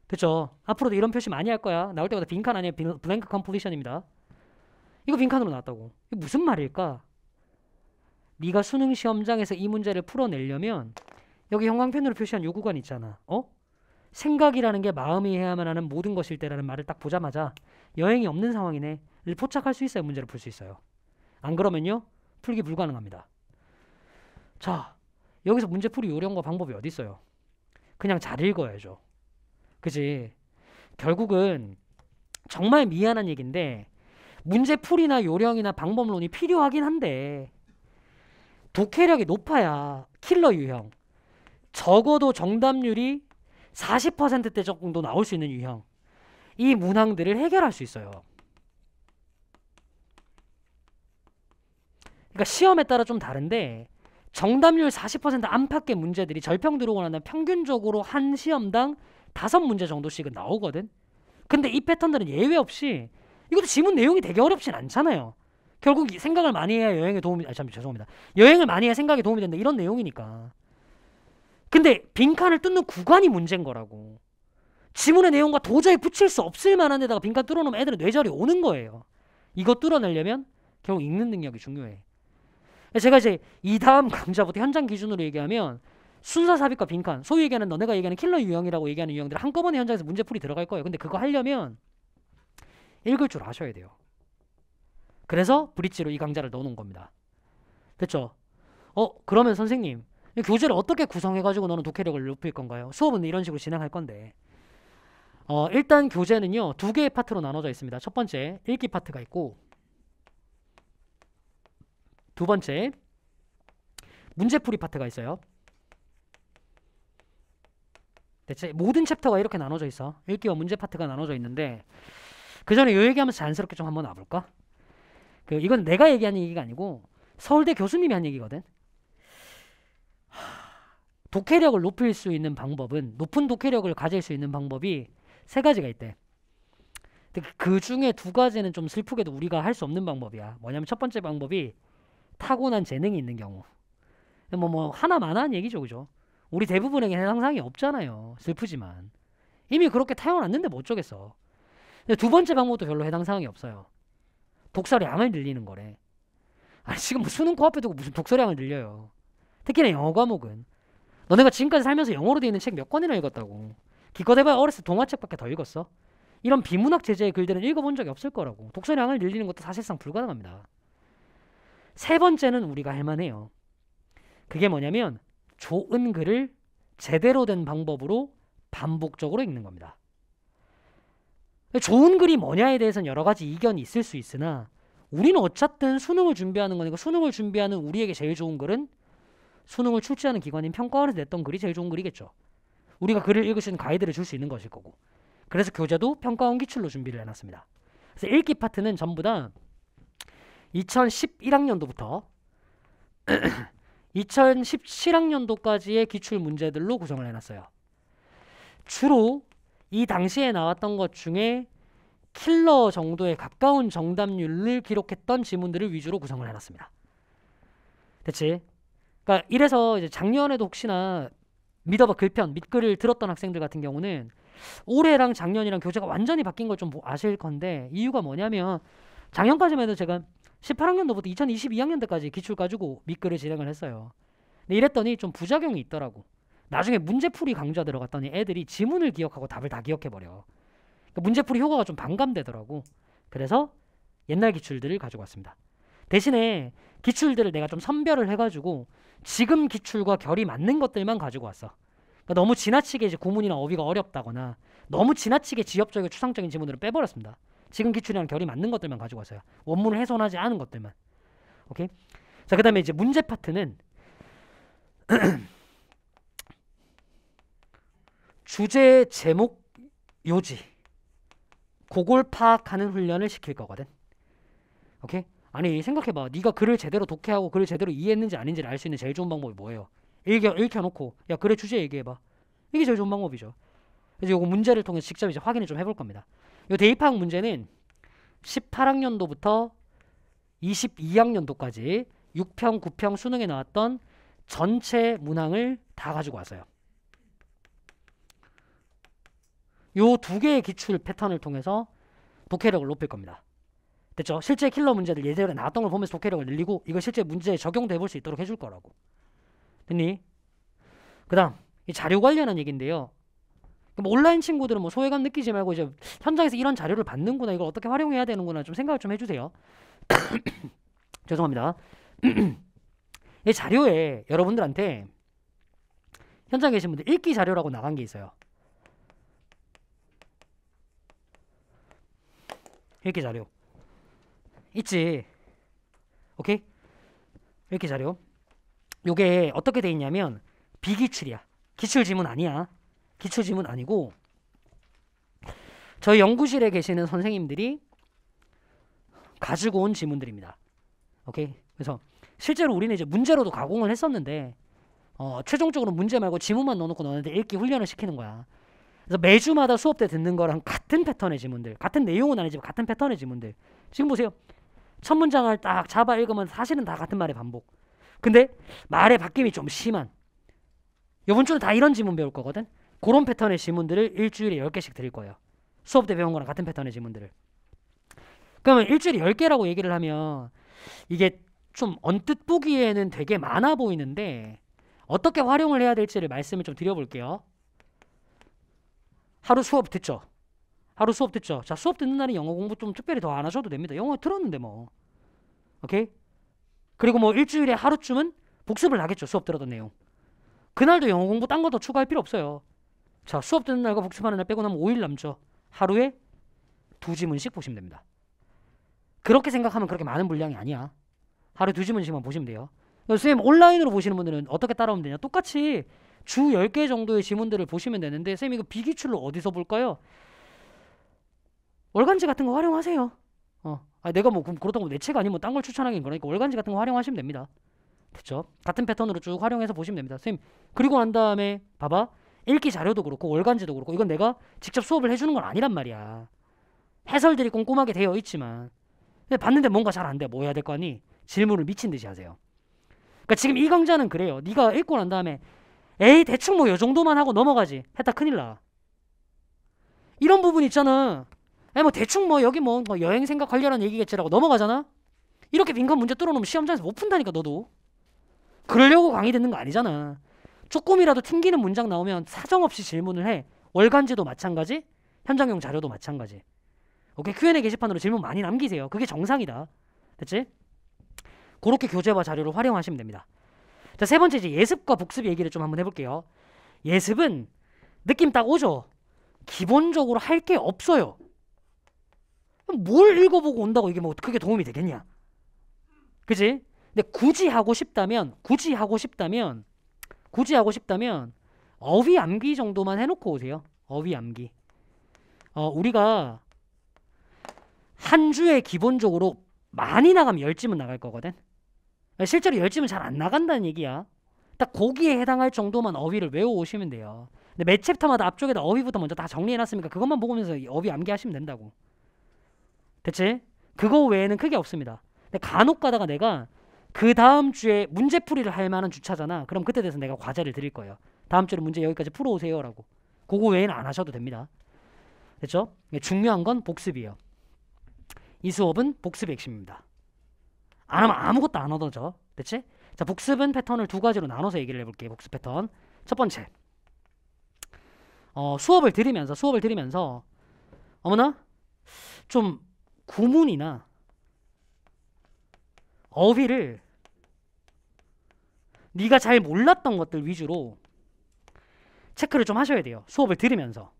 됐죠? 앞으로도 이런 표시 많이 할 거야. 나올 때마다 빈칸 아니에요. blank completion입니다. 이거 빈칸으로 나왔다고. 이게 무슨 말일까? 네가 수능 시험장에서 이 문제를 풀어내려면 여기 형광펜으로 표시한 요 구간 있잖아. 생각이라는 게 마음이 해야만 하는 모든 것일 때라는 말을 딱 보자마자 여행이 없는 상황이네 를 포착할 수 있어야 문제를 풀 수 있어요. 안 그러면요 풀기 불가능합니다. 자 여기서 문제 풀이 요령과 방법이 어디 있어요? 그냥 잘 읽어야죠. 그지? 결국은 정말 미안한 얘기인데 문제 풀이나 요령이나 방법론이 필요하긴 한데 독해력이 높아야 킬러 유형, 적어도 정답률이 40%대 정도 나올 수 있는 유형, 이 문항들을 해결할 수 있어요. 그러니까 시험에 따라 좀 다른데 정답률 40% 안팎의 문제들이 절평 들어오고 나면 평균적으로 한 시험당 5문제 정도씩은 나오거든. 근데 이 패턴들은 예외 없이 이것도 지문 내용이 되게 어렵진 않잖아요. 결국 생각을 많이 해야 여행에 도움이 죄송합니다. 여행을 많이 해야 생각에 도움이 된다. 이런 내용이니까. 근데 빈칸을 뚫는 구간이 문제인 거라고. 지문의 내용과 도저히 붙일 수 없을 만한 데다가 빈칸 뚫어놓으면 애들은 뇌절이 오는 거예요. 이거 뚫어내려면 결국 읽는 능력이 중요해. 제가 이제 이 다음 강좌부터 현장 기준으로 얘기하면 순서 삽입과 빈칸, 소위 얘기하는 너네가 얘기하는 킬러 유형이라고 얘기하는 유형들 한꺼번에 현장에서 문제풀이 들어갈 거예요. 근데 그거 하려면 읽을 줄 아셔야 돼요. 그래서 브릿지로 이 강좌를 넣어놓은 겁니다. 됐죠? 그러면 선생님 교재를 어떻게 구성해가지고 너는 독해력을 높일 건가요? 수업은 이런 식으로 진행할 건데 일단 교재는요 2개의 파트로 나눠져 있습니다. 첫 번째 읽기 파트가 있고 두 번째 문제풀이 파트가 있어요. 대체 모든 챕터가 이렇게 나눠져 있어. 읽기와 문제 파트가 나눠져 있는데 그 전에 이 얘기하면서 자연스럽게 좀 한번 놔볼까? 이건 내가 얘기한 얘기가 아니고 서울대 교수님이 한 얘기거든. 독해력을 높일 수 있는 방법은 높은 독해력을 가질 수 있는 방법이 3가지가 있대. 그 중에 2가지는 좀 슬프게도 우리가 할 수 없는 방법이야. 뭐냐면 첫 번째 방법이 타고난 재능이 있는 경우. 뭐 하나만한 얘기죠, 그죠? 우리 대부분에게 해당 사항이 없잖아요. 슬프지만 이미 그렇게 태어났는데 뭐 어쩌겠어. 근데 두 번째 방법도 별로 해당 사항이 없어요. 독서량을 늘리는 거래. 아니 지금 뭐 수능 코앞에 두고 무슨 독서량을 늘려요. 특히나 영어 과목은 너네가 지금까지 살면서 영어로 되어 있는 책 몇 권이나 읽었다고. 기껏 해봐야 어렸을 때 동화책밖에 더 읽었어. 이런 비문학 제재의 글들은 읽어본 적이 없을 거라고. 독서량을 늘리는 것도 사실상 불가능합니다. 3번째는 우리가 할만해요. 그게 뭐냐면 좋은 글을 제대로 된 방법으로 반복적으로 읽는 겁니다. 좋은 글이 뭐냐에 대해서는 여러 가지 이견이 있을 수 있으나 우리는 어쨌든 수능을 준비하는 거니까 수능을 준비하는 우리에게 제일 좋은 글은 수능을 출제하는 기관인 평가원에서 냈던 글이 제일 좋은 글이겠죠. 우리가 글을 읽을 수 있는 가이드를 줄 수 있는 것일 거고. 그래서 교재도 평가원 기출로 준비를 해놨습니다. 그래서 읽기 파트는 전부 다 2011학년도부터 2017학년도까지의 기출 문제들로 구성을 해놨어요. 주로 이 당시에 나왔던 것 중에 킬러 정도에 가까운 정답률을 기록했던 지문들을 위주로 구성을 해놨습니다. 됐지? 그러니까 이래서 이제 작년에도 혹시나 믿어봐 글편, 밑글을 들었던 학생들 같은 경우는 올해랑 작년이랑 교재가 완전히 바뀐 걸 좀 아실 건데 이유가 뭐냐면 작년까지만 해도 제가 18학년도부터 2022학년도까지 기출 가지고 밑글을 진행을 했어요. 근데 이랬더니 좀 부작용이 있더라고. 나중에 문제풀이 강좌 들어갔더니 애들이 지문을 기억하고 답을 다 기억해버려. 그러니까 문제풀이 효과가 좀 반감되더라고. 그래서 옛날 기출들을 가지고 왔습니다. 대신에 기출들을 내가 좀 선별을 해가지고 지금 기출과 결이 맞는 것들만 가지고 왔어. 그러니까 너무 지나치게 이제 구문이나 어휘가 어렵다거나 너무 지나치게 지엽적이고 추상적인 지문들을 빼버렸습니다. 지금 기출이랑 결이 맞는 것들만 가지고 왔어요. 원문을 훼손하지 않은 것들만. 오케이? 자, 그 다음에 이제 문제 파트는 주제, 제목, 요지 그걸 파악하는 훈련을 시킬 거거든. 오케이? 아니 생각해봐. 네가 글을 제대로 독해하고 글을 제대로 이해했는지 아닌지를 알 수 있는 제일 좋은 방법이 뭐예요? 읽혀놓고 야 글의 주제 얘기해봐. 이게 제일 좋은 방법이죠. 그래서 요거 문제를 통해서 직접 이제 확인을 좀 해볼 겁니다. 요 대입학 문제는 18학년도부터 22학년도까지 6평, 9평 수능에 나왔던 전체 문항을 다 가지고 왔어요. 요 두 개의 기출 패턴을 통해서 독해력을 높일 겁니다. 됐죠? 실제 킬러 문제들 예전에 나왔던 걸 보면서 독해력을 늘리고 이거 실제 문제에 적용돼 볼 수 있도록 해줄 거라고. 됐니? 그 다음 이 자료 관련한 얘기인데요. 뭐 온라인 친구들은 뭐 소외감 느끼지 말고 이제 현장에서 이런 자료를 받는구나, 이걸 어떻게 활용해야 되는구나 좀 생각을 좀 해주세요. 죄송합니다. 이 자료에 여러분들한테 현장에 계신 분들 읽기 자료라고 나간 게 있어요. 읽기 자료 있지. 오케이? 읽기 자료 요게 어떻게 돼 있냐면 비기출이야. 기출 지문 아니야. 기출 지문 아니고 저희 연구실에 계시는 선생님들이 가지고 온 지문들입니다. 오케이? 그래서 실제로 우리는 이제 문제로도 가공을 했었는데 최종적으로 문제 말고 지문만 넣어놓고 너네들 읽기 훈련을 시키는 거야. 그래서 매주마다 수업 때 듣는 거랑 같은 패턴의 지문들, 같은 내용은 아니지만 같은 패턴의 지문들. 지금 보세요. 첫 문장을 딱 잡아 읽으면 사실은 다 같은 말의 반복. 근데 말의 바뀜이 좀 심한. 이번 주는 다 이런 지문 배울 거거든. 그런 패턴의 지문들을 일주일에 10개씩 드릴 거예요. 수업 때 배운 거랑 같은 패턴의 지문들을. 그러면 일주일에 10개라고 얘기를 하면 이게 좀 언뜻 보기에는 되게 많아 보이는데 어떻게 활용을 해야 될지를 말씀을 좀 드려볼게요. 하루 수업 듣죠? 하루 수업 듣죠? 자, 수업 듣는 날은 영어 공부 좀 특별히 더 안 하셔도 됩니다. 영어 들었는데 뭐. 오케이? 그리고 뭐 일주일에 하루쯤은 복습을 하겠죠. 수업 들었던 내용. 그날도 영어 공부 딴 거 더 추가할 필요 없어요. 자, 수업 듣는 날과 복습하는 날 빼고 나면 5일 남죠. 하루에 2지문씩 보시면 됩니다. 그렇게 생각하면 그렇게 많은 분량이 아니야. 하루에 2지문씩만 보시면 돼요. 선생님 온라인으로 보시는 분들은 어떻게 따라오면 되냐? 똑같이 주 10개 정도의 지문들을 보시면 되는데 선생님 이거 비기출로 어디서 볼까요? 월간지 같은 거 활용하세요. 내가 뭐 그렇다고 내 책 아니면 딴 걸 추천하긴 그러니까 월간지 같은 거 활용하시면 됩니다. 됐죠? 같은 패턴으로 쭉 활용해서 보시면 됩니다. 선생님 그리고 난 다음에 봐봐. 읽기 자료도 그렇고 월간지도 그렇고 이건 내가 직접 수업을 해주는 건 아니란 말이야. 해설들이 꼼꼼하게 되어 있지만 근데 봤는데 뭔가 잘 안 돼. 뭐 해야 될 거 아니? 질문을 미친 듯이 하세요. 그러니까 지금 이 강좌는 그래요. 네가 읽고 난 다음에 에이 대충 뭐 요 정도만 하고 넘어가지 했다 큰일 나. 이런 부분 있잖아. 뭐 대충 뭐 여기 뭐 여행 생각 관련한 얘기겠지라고 넘어가잖아. 이렇게 빈칸 문제 뚫어놓으면 시험장에서 못 푼다니까 너도. 그러려고 강의 듣는 거 아니잖아. 조금이라도 튕기는 문장 나오면 사정없이 질문을 해. 월간지도 마찬가지, 현장용 자료도 마찬가지. 오케이? Q&A 게시판으로 질문 많이 남기세요. 그게 정상이다. 됐지? 그렇게 교재와 자료를 활용하시면 됩니다. 자, 세 번째 이제 예습과 복습 얘기를 좀 한번 해볼게요. 예습은 느낌 딱 오죠? 기본적으로 할 게 없어요. 뭘 읽어보고 온다고 이게 뭐 크게 도움이 되겠냐? 그지? 근데 굳이 하고 싶다면 어휘 암기 정도만 해놓고 오세요. 어휘 암기. 우리가 한 주에 기본적으로 많이 나가면 10지문 나갈 거거든. 실제로 10지문 잘 안 나간다는 얘기야. 딱 거기에 해당할 정도만 어휘를 외워오시면 돼요. 근데 매 챕터마다 앞쪽에다 어휘부터 먼저 다 정리해놨으니까 그것만 보면서 어휘 암기하시면 된다고. 됐지? 그거 외에는 크게 없습니다. 근데 간혹 가다가 내가 그 다음 주에 문제풀이를 할 만한 주차잖아. 그럼 그때 돼서 내가 과제를 드릴 거예요. 다음 주에 문제 여기까지 풀어오세요 라고. 그거 외에는 안 하셔도 됩니다. 됐죠? 중요한 건 복습이에요. 이 수업은 복습이 핵심입니다. 안 하면 아무것도 안 얻어져. 됐지? 자, 복습은 패턴을 두 가지로 나눠서 얘기를 해볼게요. 복습 패턴. 첫 번째, 수업을 들으면서 어머나 좀 구문이나 어휘를 네가 잘 몰랐던 것들 위주로 체크를 좀 하셔야 돼요. 수업을 들으면서.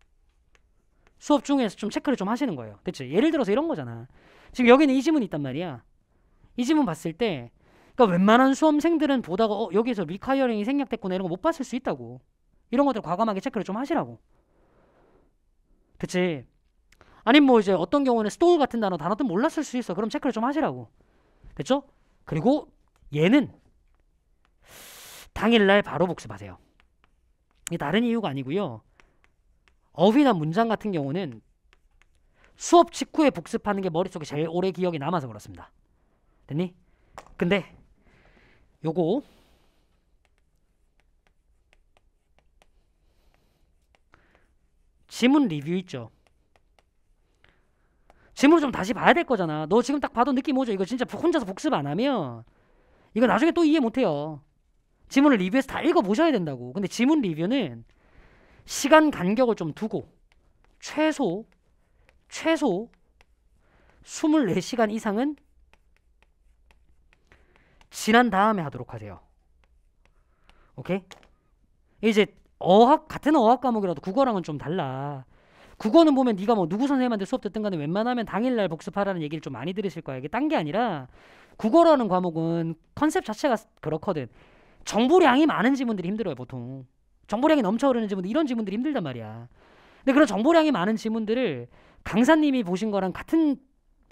수업 중에서 좀 체크를 좀 하시는 거예요. 그치? 예를 들어서 이런 거잖아. 지금 여기는 이 지문이 있단 말이야. 이 지문 봤을 때 그러니까 웬만한 수험생들은 보다가 여기서 리콰이어링이 생략됐구나 이런 거 못 봤을 수 있다고. 이런 것들 과감하게 체크를 좀 하시라고. 그치? 아니면 뭐 이제 어떤 경우는 스토어 같은 단어도 몰랐을 수 있어. 그럼 체크를 좀 하시라고. 됐죠? 그리고 얘는 당일날 바로 복습하세요. 이게 다른 이유가 아니고요. 어휘나 문장 같은 경우는 수업 직후에 복습하는 게 머릿속에 제일 오래 기억에 남아서 그렇습니다. 됐니? 근데 요거 지문 리뷰 있죠? 지문을 좀 다시 봐야 될 거잖아. 너 지금 딱 봐도 느낌 오죠? 이거 진짜 혼자서 복습 안 하면 이거 나중에 또 이해 못해요. 지문을 리뷰해서 다 읽어보셔야 된다고. 근데 지문 리뷰는 시간 간격을 좀 두고 최소 24시간 이상은 지난 다음에 하도록 하세요. 오케이? 이제 같은 어학 과목이라도 국어랑은 좀 달라. 국어는 보면 네가 뭐 누구 선생님한테 수업 듣든 간에 웬만하면 당일날 복습하라는 얘기를 좀 많이 들으실 거야. 이게 딴 게 아니라 국어라는 과목은 컨셉 자체가 그렇거든. 정보량이 많은 지문들이 힘들어요, 보통. 정보량이 넘쳐 흐르는 지문들, 이런 지문들이 힘들단 말이야. 근데 그런 정보량이 많은 지문들을 강사님이 보신 거랑 같은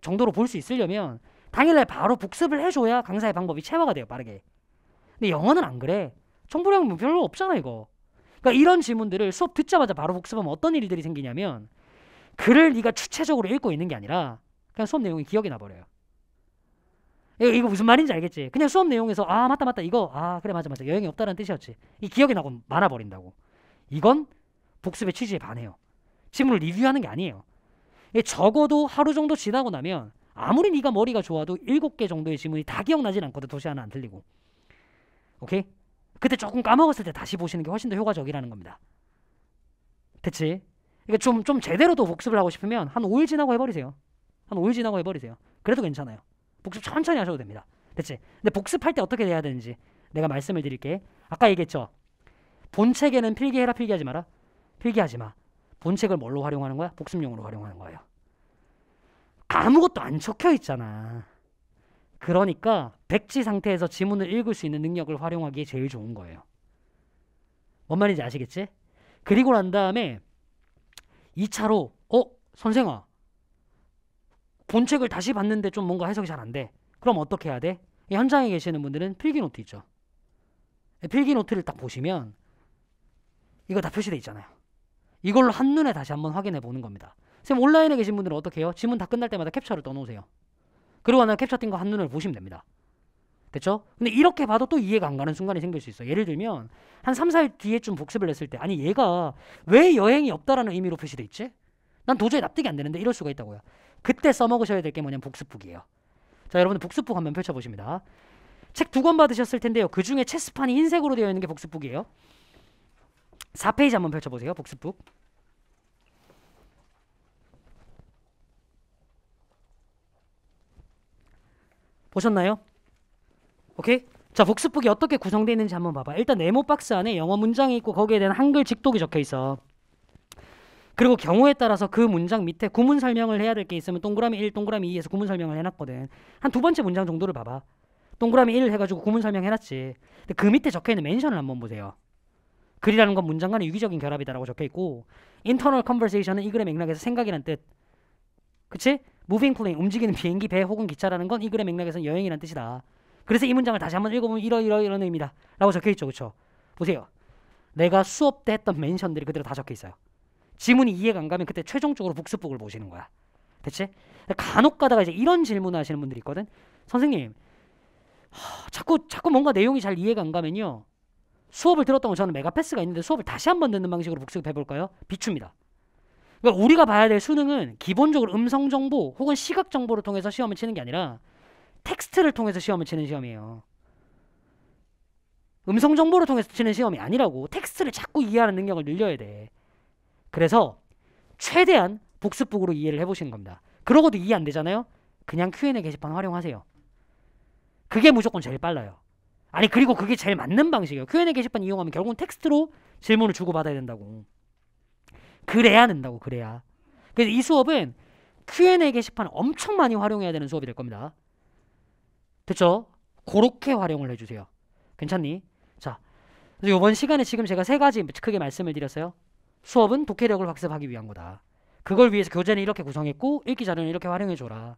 정도로 볼 수 있으려면 당일날 바로 복습을 해줘야 강사의 방법이 체화가 돼요, 빠르게. 근데 영어는 안 그래. 정보량 뭐 별로 없잖아, 이거. 그러니까 이런 지문들을 수업 듣자마자 바로 복습하면 어떤 일들이 생기냐면 글을 네가 주체적으로 읽고 있는 게 아니라 그냥 수업 내용이 기억이 나버려요. 이거 무슨 말인지 알겠지? 그냥 수업 내용에서 아 맞다 이거 그래 맞아 여행이 없다는 뜻이었지. 이 기억이 나고 많아버린다고. 이건 복습의 취지에 반해요. 지문을 리뷰하는 게 아니에요. 적어도 하루 정도 지나고 나면 아무리 네가 머리가 좋아도 7개 정도의 지문이 다 기억나진 않거든. 도시 하나 안 틀리고. 오케이? 그때 조금 까먹었을 때 다시 보시는 게 훨씬 더 효과적이라는 겁니다. 됐지? 그러니까 좀 제대로 더 복습을 하고 싶으면 한 5일 지나고 해버리세요. 한 5일 지나고 해버리세요. 그래도 괜찮아요. 복습 천천히 하셔도 됩니다. 됐지? 근데 복습할 때 어떻게 해야 되는지 내가 말씀을 드릴게. 아까 얘기했죠? 본책에는 필기해라, 필기하지 마라. 필기하지 마. 본책을 뭘로 활용하는 거야? 복습용으로 활용하는 거예요. 아무것도 안 적혀 있잖아. 그러니까 백지 상태에서 지문을 읽을 수 있는 능력을 활용하기에 제일 좋은 거예요. 뭔 말인지 아시겠지? 그리고 난 다음에 2차로 선생아 본책을 다시 봤는데 좀 뭔가 해석이 잘 안 돼. 그럼 어떻게 해야 돼? 현장에 계시는 분들은 필기노트 있죠. 필기노트를 딱 보시면 이거 다 표시돼 있잖아요. 이걸로 한눈에 다시 한번 확인해 보는 겁니다. 선생님 온라인에 계신 분들은 어떻게 해요? 지문 다 끝날 때마다 캡처를 떠놓으세요. 그리고 나서 캡처 뛴 거 한눈에 보시면 됩니다. 됐죠? 근데 이렇게 봐도 또 이해가 안 가는 순간이 생길 수 있어요. 예를 들면 한 3, 4일 뒤에쯤 복습을 했을 때 아니 얘가 왜 여행이 없다라는 의미로 표시돼 있지? 난 도저히 납득이 안 되는데 이럴 수가 있다고요. 그때 써먹으셔야 될 게 뭐냐면 복습북이에요. 자, 여러분들 복습북 한번 펼쳐보십니다. 책 2권 받으셨을 텐데요. 그 중에 체스판이 흰색으로 되어 있는 게 복습북이에요. 4페이지 한번 펼쳐보세요. 복습북. 보셨나요? 오케이? 자, 복습북이 어떻게 구성되어 있는지 한번 봐봐. 일단 네모 박스 안에 영어 문장이 있고 거기에 대한 한글 직독이 적혀 있어. 그리고 경우에 따라서 그 문장 밑에 구문 설명을 해야 될 게 있으면 동그라미 1, 동그라미 2에서 구문 설명을 해놨거든. 한 두 번째 문장 정도를 봐봐. 동그라미 1 해가지고 구문 설명해놨지. 근데 그 밑에 적혀있는 멘션을 한번 보세요. 글이라는 건 문장 간의 유기적인 결합이다라고 적혀있고 internal conversation은 이 글의 맥락에서 생각이란 뜻. 그치? moving plane, 움직이는 비행기, 배 혹은 기차라는 건 이 글의 맥락에서는 여행이란 뜻이다. 그래서 이 문장을 다시 한번 읽어보면 이런 의미다 라고 적혀있죠. 그쵸? 보세요. 내가 수업 때 했던 멘션들이 그대로 다 적혀있어요. 지문이 이해가 안 가면 그때 최종적으로 복습북을 보시는 거야. 됐지? 간혹 가다가 이제 이런 질문을 하시는 분들이 있거든. 선생님 자꾸 뭔가 내용이 잘 이해가 안 가면요, 수업을 들었던 건 저는 메가패스가 있는데 수업을 다시 한번 듣는 방식으로 복습해볼까요? 비춥니다. 그러니까 우리가 봐야 될 수능은 기본적으로 음성 정보 혹은 시각 정보를 통해서 시험을 치는 게 아니라 텍스트를 통해서 시험을 치는 시험이에요. 음성 정보를 통해서 치는 시험이 아니라고. 텍스트를 자꾸 이해하는 능력을 늘려야 돼. 그래서 최대한 복습북으로 이해를 해보시는 겁니다. 그러고도 이해 안 되잖아요? 그냥 Q&A 게시판 활용하세요. 그게 무조건 제일 빨라요. 아니 그리고 그게 제일 맞는 방식이에요. Q&A 게시판 이용하면 결국은 텍스트로 질문을 주고받아야 된다고. 그래야 된다고. 그래야. 그래서 이 수업은 Q&A 게시판을 엄청 많이 활용해야 되는 수업이 될 겁니다. 됐죠? 그렇게 활용을 해주세요. 괜찮니? 자, 그래서 이번 시간에 지금 제가 3가지 크게 말씀을 드렸어요. 수업은 독해력을 학습하기 위한 거다. 그걸 위해서 교재는 이렇게 구성했고 읽기 자료는 이렇게 활용해줘라.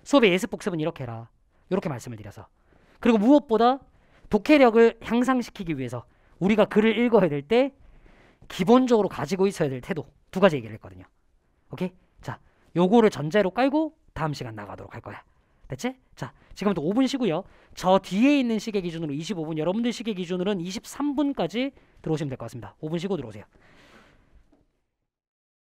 수업의 예습 복습은 이렇게 해라. 이렇게 말씀을 드려서. 그리고 무엇보다 독해력을 향상시키기 위해서 우리가 글을 읽어야 될 때 기본적으로 가지고 있어야 될 태도 2가지 얘기를 했거든요. 오케이? 자, 요거를 전제로 깔고 다음 시간 나가도록 할 거야. 됐지? 자, 지금부터 5분 쉬고요. 저 뒤에 있는 시계 기준으로 25분, 여러분들 시계 기준으로는 23분까지 들어오시면 될 것 같습니다. 5분 쉬고 들어오세요.